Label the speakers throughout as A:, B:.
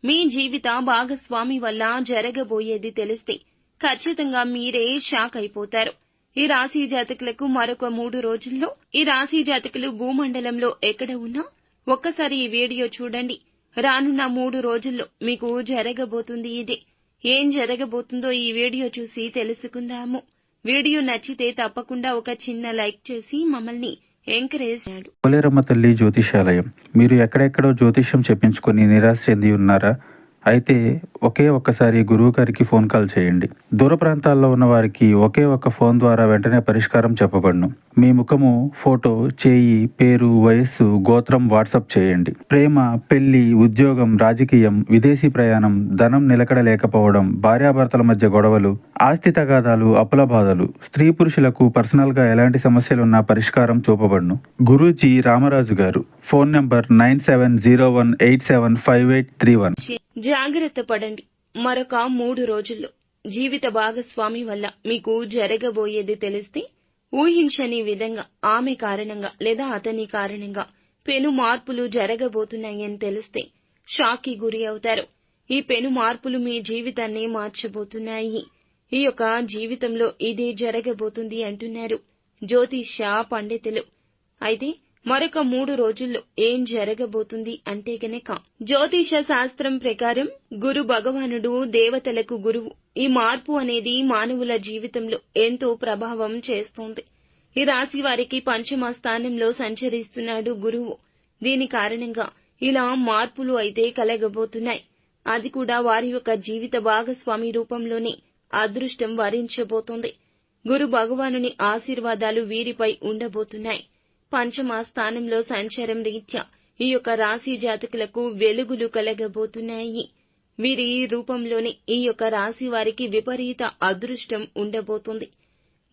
A: మీ జీవిత భాగస్వామి వల్ల జరగబోయేది తెలిస్తే ఖచ్చితంగా మీరే షాక్ అయిపోతారు. ఈ రాశి జాతకులకు మరొక 3 రోజుల్లో ఈ రాశి జాతకులు భూమండలంలో ఎక్కడ ఉన్నా ఒక్కసారి ఈ వీడియో చూడండి. రానున్న 3 రోజుల్లో మీకు జరగబోతుంది ఇదే. ఏం జరగబోతుందో ఈ వీడియో చూసి తెలుసుకుందాము. వీడియో నచ్చితే తప్పకుండా ఒక చిన్న లైక్ చేసి మమ్మల్ని ఎంకరేజ్ చేయండి.
B: పోలేరమ్మ తల్లి జ్యోతిషాలయం. మీరు ఎక్కడెక్కడో జ్యోతిష్యం చెప్పించుకొని నిరాశ చెంది ఉన్నారా? అయితే ఒక్కసారి గురువు గారికి ఫోన్ కాల్ చేయండి. దూర ప్రాంతాల్లో ఉన్న వారికి ఒకే ఒక్క ఫోన్ ద్వారా వెంటనే పరిష్కారం చెప్పబడును. మీ ముఖము, ఫోటో, చేయి, పేరు, వయస్సు, గోత్రం వాట్సాప్ చేయండి. ప్రేమ, పెళ్లి, ఉద్యోగం, రాజకీయం, విదేశీ ప్రయాణం, ధనం నిలకడ లేకపోవడం, భార్యాభర్తల మధ్య గొడవలు, ఆస్తి తగాదాలు, అప్పుల బాధలు, స్త్రీ పురుషులకు పర్సనల్ గా ఎలాంటి సమస్యలున్నా పరిష్కారం చూపబడును. గురూజీ రామరాజు గారు. Phone number 9701875831.
A: జాగ్రత్త పడండి. మరొక 3 రోజుల్లో జీవిత భాగస్వామి వల్ల మీకు జరగబోయేది తెలిస్తే ఊహించని విధంగా ఆమె కారణంగా లేదా అతని కారణంగా పెను మార్పులు జరగబోతున్నాయని తెలిస్తే షాక్ కి గురి అవుతారు. ఈ పెను మార్పులు మీ జీవితాన్ని మార్చబోతున్నాయి. ఈ యొక్క జీవితంలో ఇదే జరగబోతుంది అంటున్నారు జ్యోతిష్య పండితులు. అయితే మరొక 3 రోజుల్లో ఏం జరగబోతుంది అంటే గనక జ్యోతిష శాస్త్రం ప్రకారం గురు భగవానుడు దేవతలకు గురువు. ఈ మార్పు అనేది మానవుల జీవితంలో ఎంతో ప్రభావం చేస్తోంది. ఈ రాశి వారికి 5వ స్థానంలో సంచరిస్తున్నాడు గురువు. దీని కారణంగా ఇలా మార్పులు అయితే కలగబోతున్నాయి. అది కూడా వారి యొక్క జీవిత భాగస్వామి రూపంలోనే అదృష్టం వరించబోతోంది. గురు భగవానుని ఆశీర్వాదాలు వీరిపై ఉండబోతున్నాయి. 5వ స్థానంలో సంచారం రీత్యా ఈ యొక్క రాశి జాతకులకు వెలుగులు కలగబోతున్నాయి. వీరి రూపంలోనే ఈ యొక్క రాశి వారికి విపరీత అదృష్టం ఉండబోతుంది.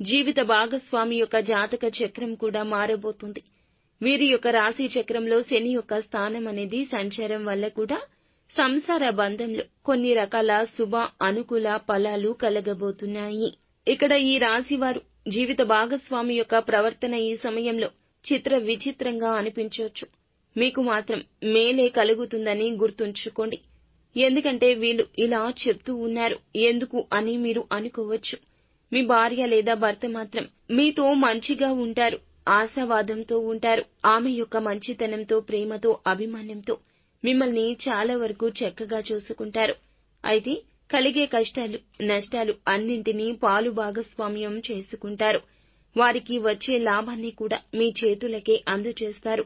A: జీవిత భాగస్వామి యొక్క జాతక చక్రం కూడా మారబోతుంది. వీరి యొక్క రాశి చక్రంలో శని యొక్క స్థానం అనేది సంచారం వల్ల కూడా సంసార బంధంలో కొన్ని రకాల శుభ అనుకూల ఫలాలు కలగబోతున్నాయి. ఇక్కడ ఈ రాశి వారు జీవిత భాగస్వామి యొక్క ప్రవర్తన ఈ సమయంలో చిత్ర విచిత్రంగా అనిపించవచ్చు. మీకు మాత్రం మేలే కలుగుతుందని గుర్తుంచుకోండి. ఎందుకంటే వీళ్ళు ఇలా చెప్తూ ఉన్నారు ఎందుకు అని మీరు అనుకోవచ్చు. మీ భార్య లేదా భర్త మాత్రం మీతో మంచిగా ఉంటారు, ఆశావాదంతో ఉంటారు. ఆమె యొక్క మంచితనంతో, ప్రేమతో, అభిమానంతో మిమ్మల్ని చాలా వరకు చక్కగా చూసుకుంటారు. అయితే కలిగే కష్టాలు, నష్టాలు అన్నింటినీ పాలు భాగస్వామ్యం చేసుకుంటారు. వారికి వచ్చే లాభాన్ని కూడా మీ చేతులకే అందజేస్తారు.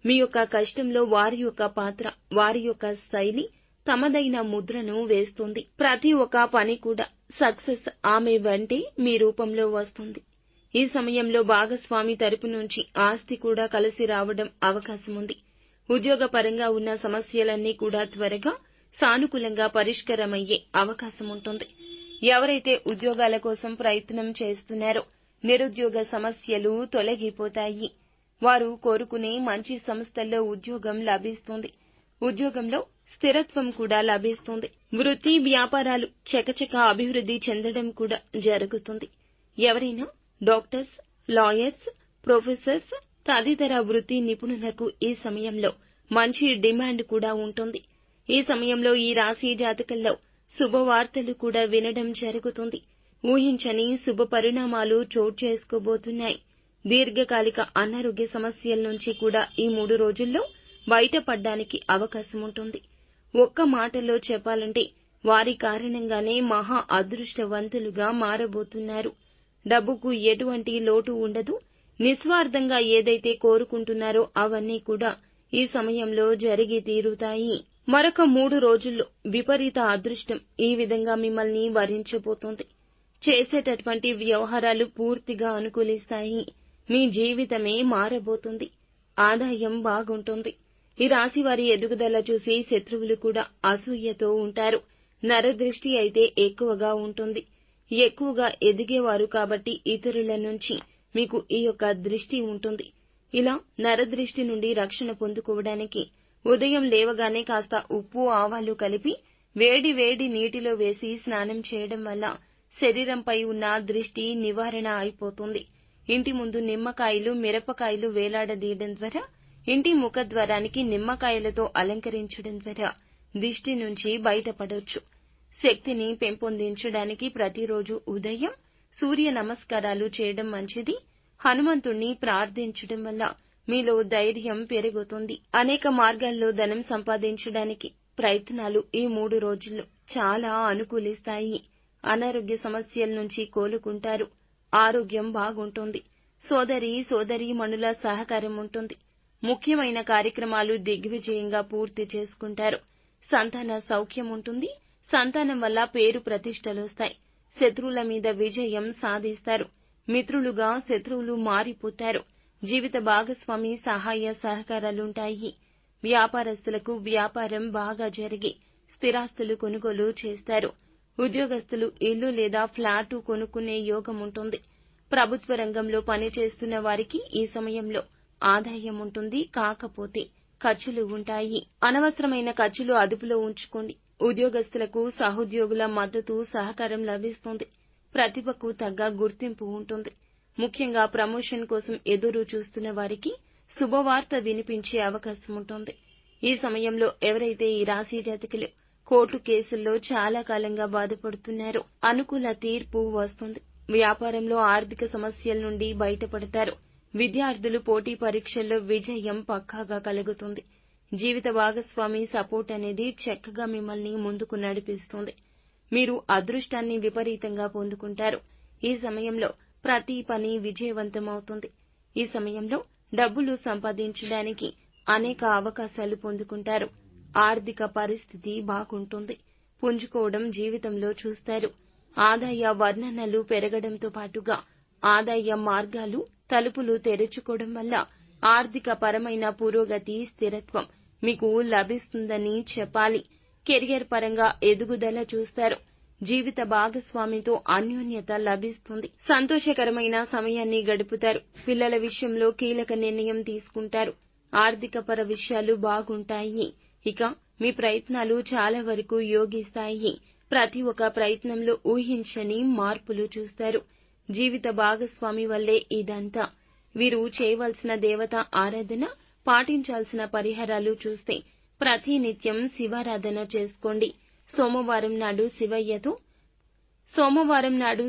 A: మీ యొక్క కష్టంలో వారి యొక్క పాత్ర, వారి యొక్క శైలి తమదైన ముద్రను వేస్తుంది. ప్రతి ఒక్క పని కూడా సక్సెస్ ఆమె వెంటే మీ రూపంలో వస్తుంది. ఈ సమయంలో భాగస్వామి తరపు నుంచి ఆస్తి కూడా కలిసి రావడం అవకాశం ఉంది. ఉద్యోగపరంగా ఉన్న సమస్యలన్నీ కూడా త్వరగా సానుకూలంగా పరిష్కారమయ్యే అవకాశం ఉంటుంది. ఎవరైతే ఉద్యోగాల కోసం ప్రయత్నం చేస్తున్నారో నిరుద్యోగ సమస్యలు తొలగిపోతాయి. వారు కోరుకునే మంచి సంస్థల్లో ఉద్యోగం లభిస్తుంది. ఉద్యోగంలో స్థిరత్వం కూడా లభిస్తుంది. వృత్తి వ్యాపారాలు చకచక అభివృద్ధి చెందడం కూడా జరుగుతుంది. ఎవరైనా డాక్టర్స్, లాయర్స్, ప్రొఫెసర్స్ తదితర వృత్తి నిపుణులకు ఈ సమయంలో మంచి డిమాండ్ కూడా ఉంటుంది. ఈ సమయంలో ఈ రాశి జాతకంలో శుభవార్తలు కూడా వినడం జరుగుతుంది. ఊహించని శుభ పరిణామాలు చోటు చేసుకోబోతున్నాయి. దీర్ఘకాలిక అనారోగ్య సమస్యల నుంచి కూడా ఈ 3 రోజుల్లో బయటపడడానికి అవకాశం ఉంటుంది. ఒక్క మాటలో చెప్పాలంటే వారి కారణంగానే మహా అదృష్టవంతులుగా మారబోతున్నారు. డబ్బుకు ఎటువంటి లోటు ఉండదు. నిస్వార్థంగా ఏదైతే కోరుకుంటున్నారో అవన్నీ కూడా ఈ సమయంలో జరిగి తీరుతాయి. మరొక 3 రోజుల్లో విపరీత అదృష్టం ఈ విధంగా మిమ్మల్ని వరించబోతోంది. చేసేటటువంటి వ్యవహారాలు పూర్తిగా అనుకూలిస్తాయి. మీ జీవితమే మారబోతుంది. ఆదాయం బాగుంటుంది. ఈ రాశి వారి ఎదుగుదల చూసి శత్రువులు కూడా అసూయతో ఉంటారు. నరదృష్టి అయితే ఎక్కువగా ఉంటుంది. ఎక్కువగా ఎదిగేవారు కాబట్టి ఇతరుల నుంచి మీకు ఈ యొక్క దృష్టి ఉంటుంది. ఇలా నరదృష్టి నుండి రక్షణ పొందుకోవడానికి ఉదయం లేవగానే కాస్త ఉప్పు, ఆవాలు కలిపి వేడి వేడి నీటిలో వేసి స్నానం చేయడం వల్ల శరీరంపై ఉన్న దృష్టి నివారణ అయిపోతుంది. ఇంటి ముందు నిమ్మకాయలు, మిరపకాయలు వేలాడదీయడం ద్వారా, ఇంటి ముఖద్వారానికి నిమ్మకాయలతో అలంకరించడం ద్వారా దిష్టి నుంచి బయటపడొచ్చు. శక్తిని పెంపొందించడానికి ప్రతిరోజు ఉదయం సూర్య నమస్కారాలు చేయడం మంచిది. హనుమంతుణ్ణి ప్రార్థించడం వల్ల మీలో ధైర్యం పెరుగుతుంది. అనేక మార్గాల్లో ధనం సంపాదించడానికి ప్రయత్నాలు ఈ 3 రోజుల్లో చాలా అనుకూలిస్తాయి. అనారోగ్య సమస్యల నుంచి కోలుకుంటారు. ఆరోగ్యం బాగుంటుంది. సోదరీమణుల సహకారం ఉంటుంది. ముఖ్యమైన కార్యక్రమాలు దిగ్విజయంగా పూర్తి చేసుకుంటారు. సంతాన సౌఖ్యం ఉంటుంది. సంతానం వల్ల పేరు ప్రతిష్టలొస్తాయి. శత్రువుల మీద విజయం సాధిస్తారు. మిత్రులుగా శత్రువులు మారిపోతారు. జీవిత భాగస్వామి సహాయ సహకారాలుంటాయి. వ్యాపారస్తులకు వ్యాపారం బాగా జరిగి స్థిరాస్తులు కొనుగోలు చేస్తారు. ఉద్యోగస్తులు ఇల్లు లేదా ఫ్లాటు కొనుక్కునే యోగం ఉంటుంది. ప్రభుత్వ రంగంలో పనిచేస్తున్న వారికి ఈ సమయంలో ఆదాయం ఉంటుంది. కాకపోతే ఖర్చులు ఉంటాయి. అనవసరమైన ఖర్చులు అదుపులో ఉంచుకోండి. ఉద్యోగస్తులకు సహోద్యోగుల మద్దతు సహకారం లభిస్తుంది. ప్రతిభకు తగ్గ గుర్తింపు ఉంటుంది. ముఖ్యంగా ప్రమోషన్ కోసం ఎదురు చూస్తున్న వారికి శుభవార్త వినిపించే అవకాశం ఉంటుంది. ఈ సమయంలో ఎవరైతే ఈ రాశి జాతకులు కోర్టు కేసుల్లో చాలా కాలంగా బాధపడుతున్నారో అనుకూల తీర్పు వస్తుంది. వ్యాపారంలో ఆర్థిక సమస్యల నుండి బయటపడతారు. విద్యార్థులు పోటీ పరీక్షల్లో విజయం పక్కాగా కలుగుతుంది. జీవిత భాగస్వామి సపోర్ట్ అనేది చక్కగా మిమ్మల్ని ముందుకు నడిపిస్తుంది. మీరు అదృష్టాన్ని విపరీతంగా పొందుకుంటారు. ఈ సమయంలో ప్రతి పని విజయవంతమవుతుంది. ఈ సమయంలో డబ్బులు సంపాదించడానికి అనేక అవకాశాలు పొందుకుంటారు. ఆర్థిక పరిస్థితి బాగుంటుంది. పుంజుకోవడం జీవితంలో చూస్తారు. ఆదాయ వర్ణనలు పెరగడంతో పాటుగా ఆదాయ మార్గాలు తలుపులు తెరుచుకోవడం వల్ల ఆర్థిక పరమైన పురోగతి స్థిరత్వం మీకు లభిస్తుందని చెప్పాలి. కెరియర్ పరంగా ఎదుగుదల చూస్తారు. జీవిత భాగస్వామితో అన్యోన్యత లభిస్తుంది. సంతోషకరమైన సమయాన్ని గడుపుతారు. పిల్లల విషయంలో కీలక నిర్ణయం తీసుకుంటారు. ఆర్థికపర విషయాలు బాగుంటాయి. ఇక మీ ప్రయత్నాలు చాలా వరకు యోగిస్తాయి. ప్రతి ఒక్క ప్రయత్నంలో ఊహించని మార్పులు చూస్తారు. జీవిత భాగస్వామి వల్లే ఇదంతా. వీరు చేయవలసిన దేవత ఆరాధన, పాటించాల్సిన పరిహారాలు చూస్తే ప్రతినిత్యం శివారాధన చేసుకోండి. సోమవారం నాడు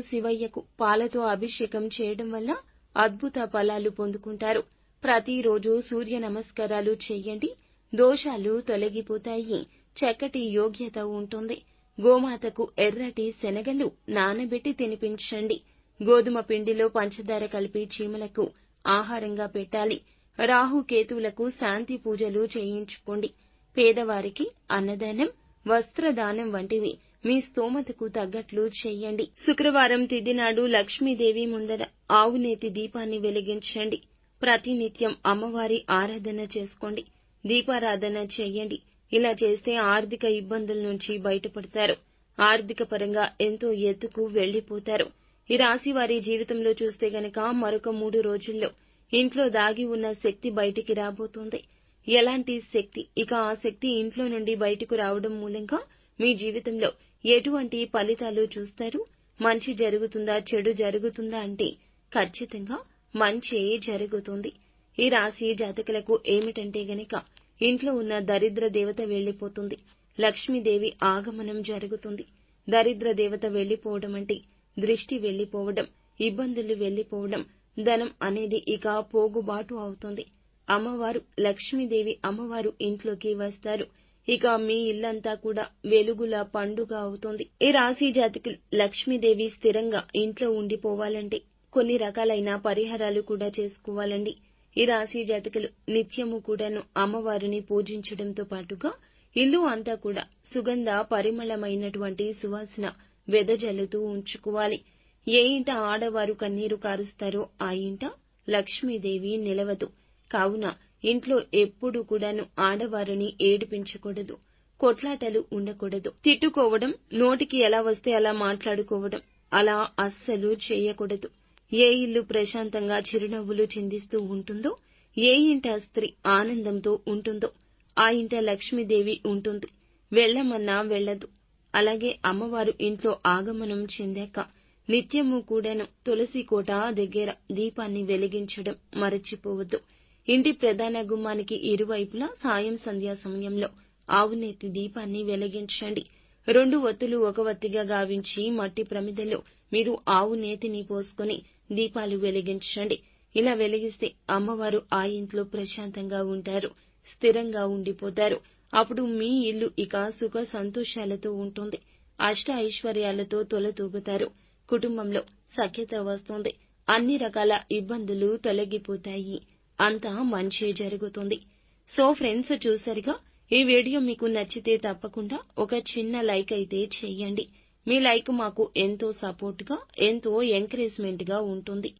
A: శివయ్యకు పాలతో అభిషేకం చేయడం వల్ల అద్భుత ఫలాలు పొందుకుంటారు. ప్రతిరోజు సూర్య నమస్కారాలు చేయండి. దోషాలు తొలగిపోతాయి. చక్కటి యోగ్యత ఉంటుంది. గోమాతకు ఎర్రటి శనగలు నానబెట్టి తినిపించండి. గోధుమ పిండిలో పంచదార కలిపి చీమలకు ఆహారంగా పెట్టాలి. రాహుకేతువులకు శాంతి పూజలు చేయించుకోండి. పేదవారికి అన్నదానం, వస్త్రదానం వంటివి మీ స్తోమతకు తగ్గట్లు చేయండి. శుక్రవారం తిథి నాడు లక్ష్మీదేవి ముందర ఆవునేతి దీపాన్ని వెలిగించండి. ప్రతినిత్యం అమ్మవారి ఆరాధన చేసుకోండి. దీపారాధన చేయండి. ఇలా చేస్తే ఆర్థిక ఇబ్బందుల నుంచి బయటపడతారు. ఆర్థిక పరంగా ఎంతో ఎత్తుకు వెళ్లిపోతారు. ఈ రాశి వారి జీవితంలో చూస్తే గనక మరొక 3 రోజుల్లో ఇంట్లో దాగి ఉన్న శక్తి బయటికి రాబోతోంది. ఎలాంటి శక్తి? ఇక ఆ శక్తి ఇంట్లో నుండి బయటకు రావడం మూలంగా మీ జీవితంలో ఎటువంటి ఫలితాలు చూస్తారు? మంచి జరుగుతుందా, చెడు జరుగుతుందా అంటే ఖచ్చితంగా మంచే జరుగుతుంది. ఈ రాశి జాతకులకు ఏమిటంటే గనక ఇంట్లో ఉన్న దరిద్ర దేవత వెళ్లిపోతుంది. లక్ష్మీదేవి ఆగమనం జరుగుతుంది. దరిద్ర దేవత వెళ్లిపోవడం అంటే దృష్టి వెళ్లిపోవడం, ఇబ్బందులు వెళ్లిపోవడం, ధనం అనేది ఇక పోగుబాటు అవుతుంది. లక్ష్మీదేవి అమ్మవారు ఇంట్లోకి వస్తారు. ఇక మీ ఇల్లంతా కూడా వెలుగుల పండుగ అవుతుంది. ఈ రాశి జాతకులు లక్ష్మీదేవి స్థిరంగా ఇంట్లో ఉండిపోవాలంటే కొన్ని రకాలైన పరిహారాలు కూడా చేసుకోవాలండి. ఈ రాశి జాతకులు నిత్యము కూడాను అమ్మవారిని పూజించడంతో పాటుగా ఇల్లు అంతా కూడా సుగంధ పరిమళమైనటువంటి సువాసన వెదజల్లుతూ ఉంచుకోవాలి. ఏ ఇంట ఆడవారు కన్నీరు కారుస్తారో ఆ ఇంట లక్ష్మీదేవి నిలవదు. కావున ఇంట్లో ఎప్పుడూ కూడాను ఆడవారిని ఏడిపించకూడదు. కొట్లాటలు ఉండకూడదు. తిట్టుకోవడం, నోటికి ఎలా వస్తే అలా మాట్లాడుకోవడం అలా అస్సలు చేయకూడదు. ఏ ఇల్లు ప్రశాంతంగా చిరునవ్వులు చిందిస్తూ ఉంటుందో, ఏ ఇంట స్త్రీ ఆనందంతో ఉంటుందో ఆ ఇంట లక్ష్మీదేవి ఉంటుంది. వెళ్ళమన్నా వెళ్ళదు. అలాగే అమ్మవారు ఇంట్లో ఆగమనం చెందాక నిత్యము కూడాను తులసి కోట దగ్గర దీపాన్ని వెలిగించడం మరచిపోవద్దు. ఇంటి ప్రధాన గుమ్మానికి ఇరువైపులా సాయం సంధ్యా సమయంలో ఆవునేతి దీపాన్ని వెలిగించండి. 2 ఒత్తులు ఒక ఒత్తిగా గావించి మట్టి ప్రమిదలో మీరు ఆవు నేతిని పోసుకొని దీపాలు వెలిగించండి. ఇలా వెలిగిస్తే అమ్మవారు ఆ ఇంట్లో ప్రశాంతంగా ఉంటారు, స్థిరంగా ఉండిపోతారు. అప్పుడు మీ ఇల్లు ఇక సుఖ సంతోషాలతో ఉంటుంది. అష్ట ఐశ్వర్యాలతో తొలతూగుతారు. కుటుంబంలో సఖ్యత వస్తుంది. అన్ని రకాల ఇబ్బందులు తొలగిపోతాయి. అంతా మంచే జరుగుతుంది. సో ఫ్రెండ్స్, చూసారుగా, ఈ వీడియో మీకు నచ్చితే తప్పకుండా ఒక చిన్న లైక్ అయితే చేయండి. మీ లైక్ మాకు ఎంతో సపోర్ట్గా, ఎంతో ఎంకరేజ్మెంట్గా ఉంటుంది.